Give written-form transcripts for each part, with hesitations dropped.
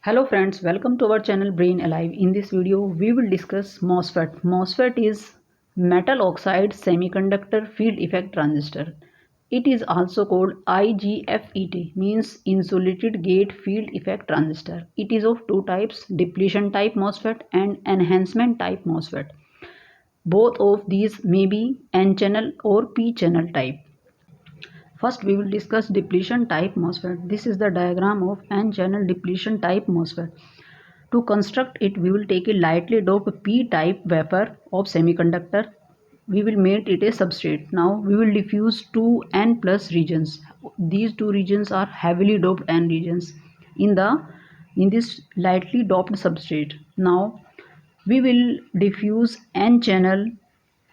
Hello friends, welcome to our channel Brain Alive. In this video, we will discuss MOSFET. MOSFET is metal oxide semiconductor field effect transistor. It is also called IGFET, means insulated gate field effect transistor. It is of two types, depletion type MOSFET and enhancement type MOSFET. Both of these may be N-channel or P-channel type. First, we will discuss depletion type MOSFET. This is the diagram of N-channel depletion type MOSFET. To construct it, we will take a lightly doped p-type wafer of semiconductor. We will make it a substrate. Now we will diffuse two N plus regions. These two regions are heavily doped N regions in this lightly doped substrate. Now we will diffuse N channel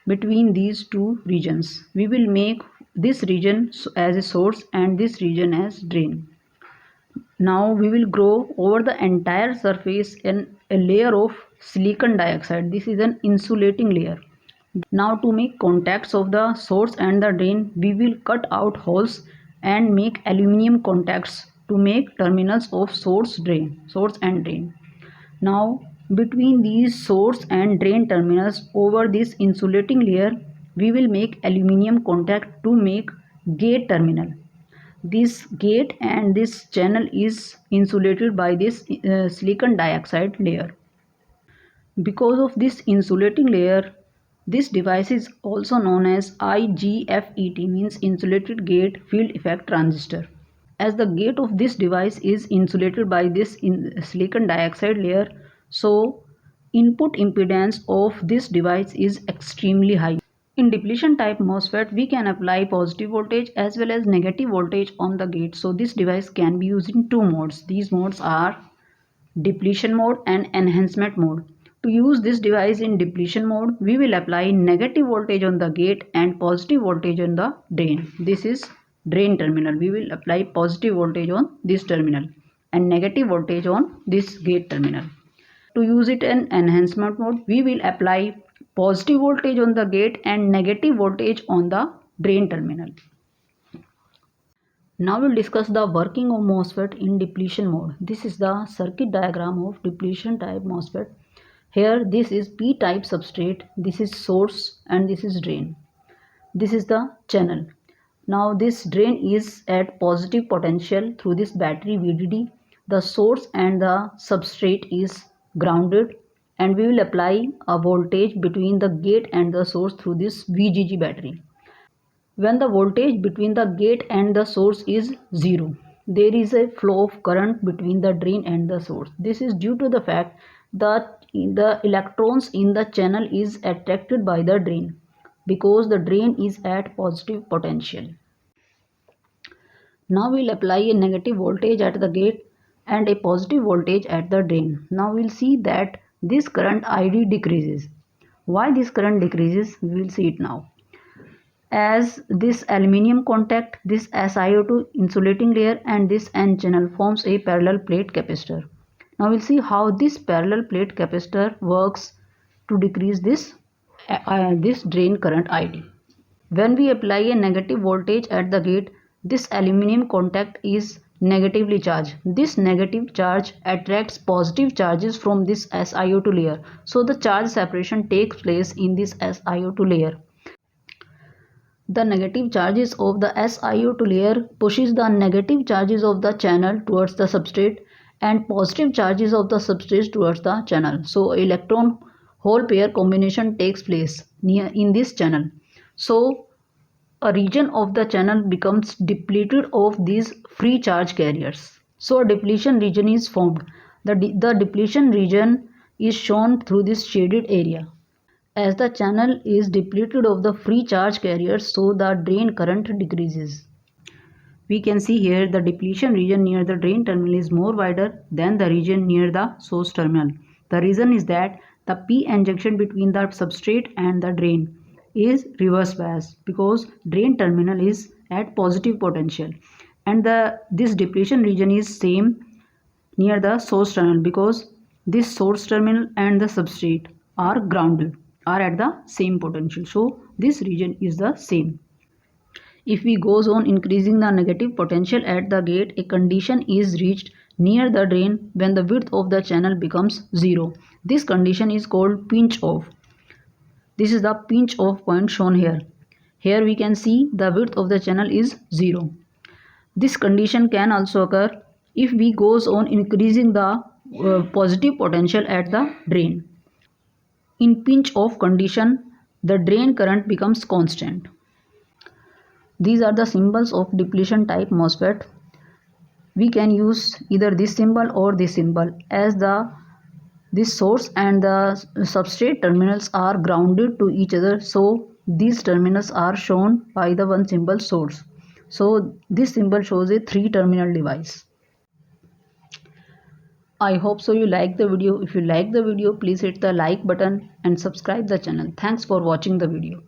between these two regions. We will make this region as a source and this region as drain. Now we will grow over the entire surface in a layer of silicon dioxide. This is an insulating layer. Now to make contacts of the source and the drain, we will cut out holes and make aluminum contacts to make terminals of source and drain. Now between these source and drain terminals over this insulating layer, we will make aluminum contact to make gate terminal. This gate and this channel is insulated by this silicon dioxide layer. Because of this insulating layer, this device is also known as IGFET, means insulated gate field effect transistor. As the gate of this device is insulated by this silicon dioxide layer, so input impedance of this device is extremely high. In depletion type MOSFET, we can apply positive voltage as well as negative voltage on the gate. So this device can be used in two modes. These modes are depletion mode and enhancement mode. To use this device in depletion mode, we will apply negative voltage on the gate and positive voltage on the drain. This is drain terminal. We will apply positive voltage on this terminal and negative voltage on this gate terminal. To use it in enhancement mode, we will apply positive voltage on the gate and negative voltage on the drain terminal. Now we'll discuss the working of MOSFET in depletion mode. This is the circuit diagram of depletion type MOSFET. Here this is p-type substrate, this is source and this is drain. This is the channel. Now this drain is at positive potential through this battery VDD. The source and the substrate is grounded and we will apply a voltage between the gate and the source through this VGG battery. When the voltage between the gate and the source is 0, there is a flow of current between the drain and the source. This is due to the fact that the electrons in the channel is attracted by the drain because the drain is at positive potential. Now we will apply a negative voltage at the gate and a positive voltage at the drain. Now we will see that this current ID decreases. Why this current decreases? We will see it now. As this aluminum contact, this SiO2 insulating layer and this N channel forms a parallel plate capacitor. Now we'll see how this parallel plate capacitor works to decrease this drain current ID. When we apply a negative voltage at the gate, this aluminum contact is negatively charged. This negative charge attracts positive charges from this SiO2 layer. So the charge separation takes place in this SiO2 layer. The negative charges of the SiO2 layer pushes the negative charges of the channel towards the substrate and positive charges of the substrate towards the channel. So electron hole pair combination takes place in this channel. So a region of the channel becomes depleted of these free charge carriers. So a depletion region is formed. The depletion region is shown through this shaded area. As the channel is depleted of the free charge carriers, so the drain current decreases. We can see here the depletion region near the drain terminal is more wider than the region near the source terminal. The reason is that the P injection between the substrate and the drain is reverse bias because drain terminal is at positive potential and this depletion region is same near the source terminal because this source terminal and the substrate are grounded, are at the same potential. So this region is the same. If we goes on increasing the negative potential at the gate, a condition is reached near the drain when the width of the channel becomes 0. This condition is called pinch off. This is the pinch off point shown here. Here we can see the width of the channel is 0. This condition can also occur if we goes on increasing the positive potential at the drain. In pinch off condition, the drain current becomes constant. These are the symbols of depletion type MOSFET. We can use either this symbol or this symbol, as this source and the substrate terminals are grounded to each other, so these terminals are shown by the one symbol source. So this symbol shows a 3-terminal device. I hope so you like the video. If you like the video, please hit the like button and subscribe the channel. Thanks for watching the video.